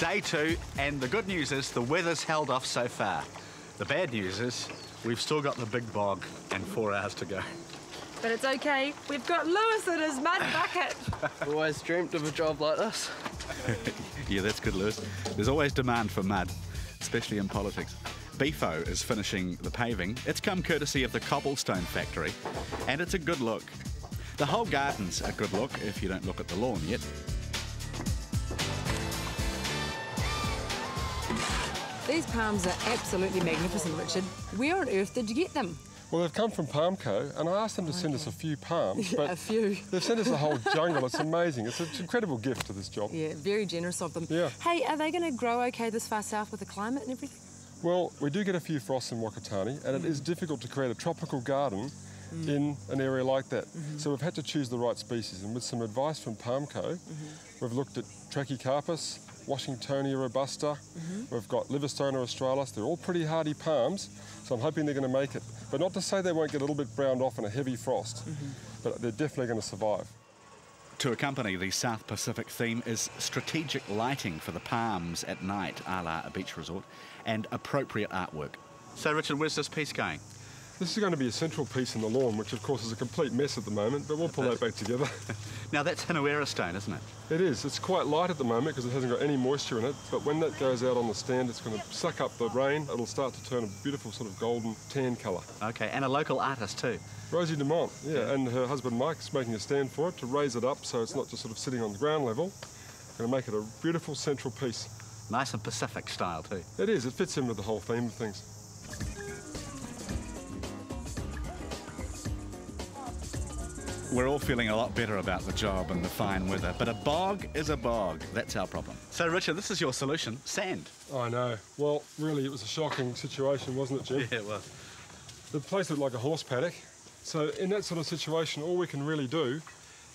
Day 2, and the good news is the weather's held off so far. The bad news is we've still got the big bog and 4 hours to go. But it's okay, we've got Lewis in his mud bucket. Always dreamt of a job like this. Yeah, that's good, Lewis. There's always demand for mud, especially in politics. Beefo is finishing the paving. It's come courtesy of the cobblestone factory, and it's a good look. The whole garden's a good look if you don't look at the lawn yet. These palms are absolutely magnificent, Richard. Where on earth did you get them? Well, they've come from Palmco, and I asked them to send us a few palms, but a few. They've sent us a whole jungle. It's amazing. It's an incredible gift to this job. Yeah, very generous of them. Yeah. Hey, are they going to grow okay this far south with the climate and everything? Well, we do get a few frosts in Wakatani, and it is difficult to create a tropical garden in an area like that. So we've had to choose the right species, and with some advice from Palmco, we've looked at Trachycarpus, Washingtonia robusta, we've got Livistona australis. They're all pretty hardy palms, so I'm hoping they're going to make it. But not to say they won't get a little bit browned off in a heavy frost, but they're definitely going to survive. To accompany the South Pacific theme is strategic lighting for the palms at night, a la a beach resort, and appropriate artwork. So, Richard, where's this piece going? This is going to be a central piece in the lawn, which of course is a complete mess at the moment, but we'll pull that back together. Now that's Hinuera stone, isn't it? It is. It's quite light at the moment because it hasn't got any moisture in it, but when that goes out on the stand, it's going to suck up the rain. It'll start to turn a beautiful sort of golden tan colour. Okay, and a local artist too. Rosie Dumont, yeah, and her husband Mike's making a stand for it to raise it up so it's not just sort of sitting on the ground level. Going to make it a beautiful central piece. Nice and Pacific style too. It is. It fits in with the whole theme of things. We're all feeling a lot better about the job and the fine weather, but a bog is a bog. That's our problem. So, Richard, this is your solution, sand. I know. Well, really, it was a shocking situation, wasn't it, Jim? Yeah, it was. The place looked like a horse paddock. So in that sort of situation, all we can really do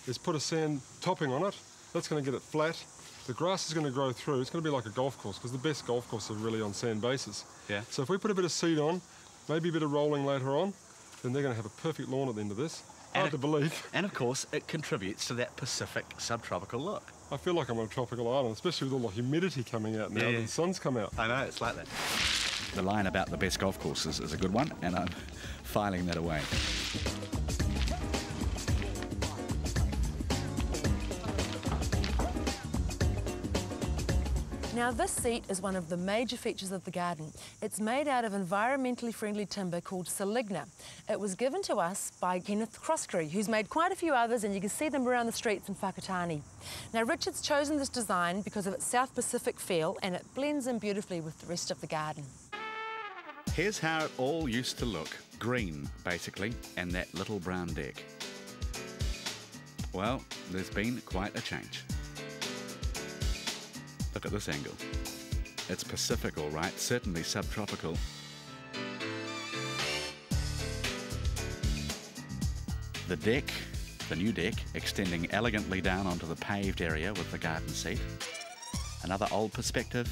is put a sand topping on it. That's going to get it flat. The grass is going to grow through. It's going to be like a golf course, because the best golf courses are really on sand bases. Yeah. So if we put a bit of seed on, maybe a bit of rolling later on, then they're going to have a perfect lawn at the end of this. Hard to believe. And of course, it contributes to that Pacific subtropical look. I feel like I'm on a tropical island, especially with all the humidity coming out now. The sun's come out. I know, it's like that. The line about the best golf courses is a good one, and I'm filing that away. Now this seat is one of the major features of the garden. It's made out of environmentally friendly timber called Saligna. It was given to us by Kenneth Croskery, who's made quite a few others, and you can see them around the streets in Whakatane. Now Richard's chosen this design because of its South Pacific feel, and it blends in beautifully with the rest of the garden. Here's how it all used to look. Green, basically, and that little brown deck. Well, there's been quite a change. Look at this angle. It's Pacific, all right, certainly subtropical. The deck, the new deck, extending elegantly down onto the paved area with the garden seat. Another old perspective,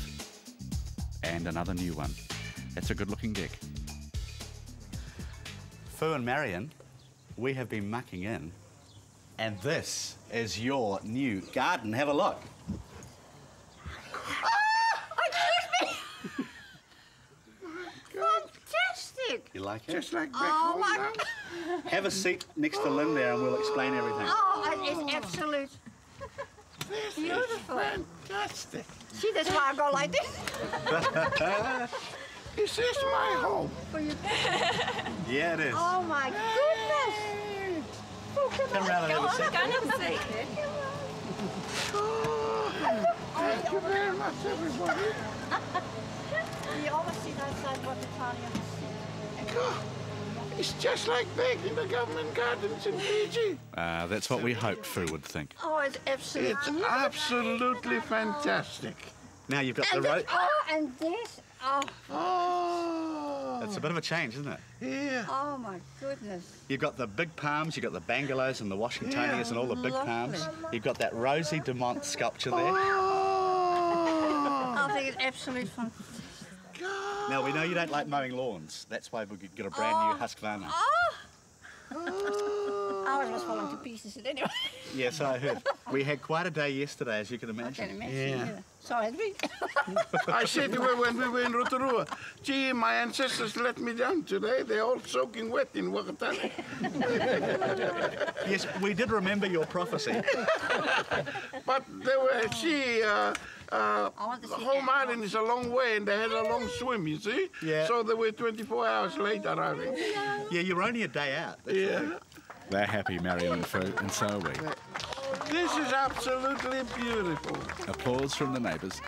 and another new one. That's a good-looking deck. Fu and Marion, we have been mucking in, and this is your new garden. Have a look. Fantastic! You like it? Just like back home now. Have a seat next to Lynn there and we'll explain everything. Oh, it's absolute. Beautiful. Fantastic. See, that's why I go like this. Is this my home? Yeah, it is. Oh, my goodness. Come around and have a seat. Go and have a seat. Thank you very much, everybody. We always sit outside Wakatani on the seat. God, it's just like back in the government gardens in Fiji. That's what we hoped Fu would think. Oh, it's absolutely It's absolutely fantastic. Now you've got And the this, and this. Oh, Oh. It's a bit of a change, isn't it? Yeah. oh my goodness. You've got the big palms, you've got the bangalows and the Washingtonias and all the big Lovely. palms. You've got that Rosie Dumont sculpture there. Oh. I think it's absolutely fun. God. Now, we know you don't like mowing lawns. That's why we could get a brand new Husqvarna. Oh, Ours was falling to pieces anyway. Yes, I heard. We had quite a day yesterday, as you can I imagine. can imagine. Yeah. So had we. I said to her when we were in Rotorua, gee, my ancestors let me down today. They're all soaking wet in Wakatane. Yes, we did remember your prophecy. But they were, home island is a long way and they had a long swim, you see? Yeah. So they were 24 hours late arriving. Yeah, you're only a day out. That's the thing. They're happy, Marion and Fu, and so are we. This is absolutely beautiful. Applause from the neighbours.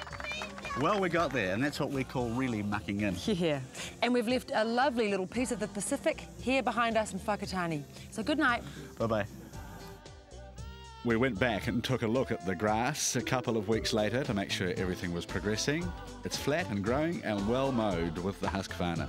Well, we got there, and that's what we call really mucking in. Yeah. And we've left a lovely little piece of the Pacific here behind us in Whakatane. So good night. Bye-bye. We went back and took a look at the grass a couple of weeks later to make sure everything was progressing. It's flat and growing and well mowed with the husk whānau.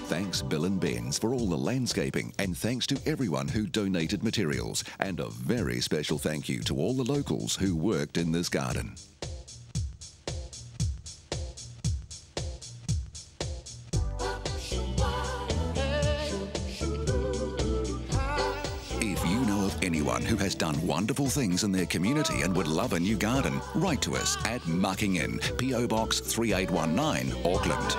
Thanks Bill and Ben's for all the landscaping, and thanks to everyone who donated materials, and a very special thank you to all the locals who worked in this garden. If you know of anyone who has done wonderful things in their community and would love a new garden, write to us at Muckingin, PO Box 3819, Auckland.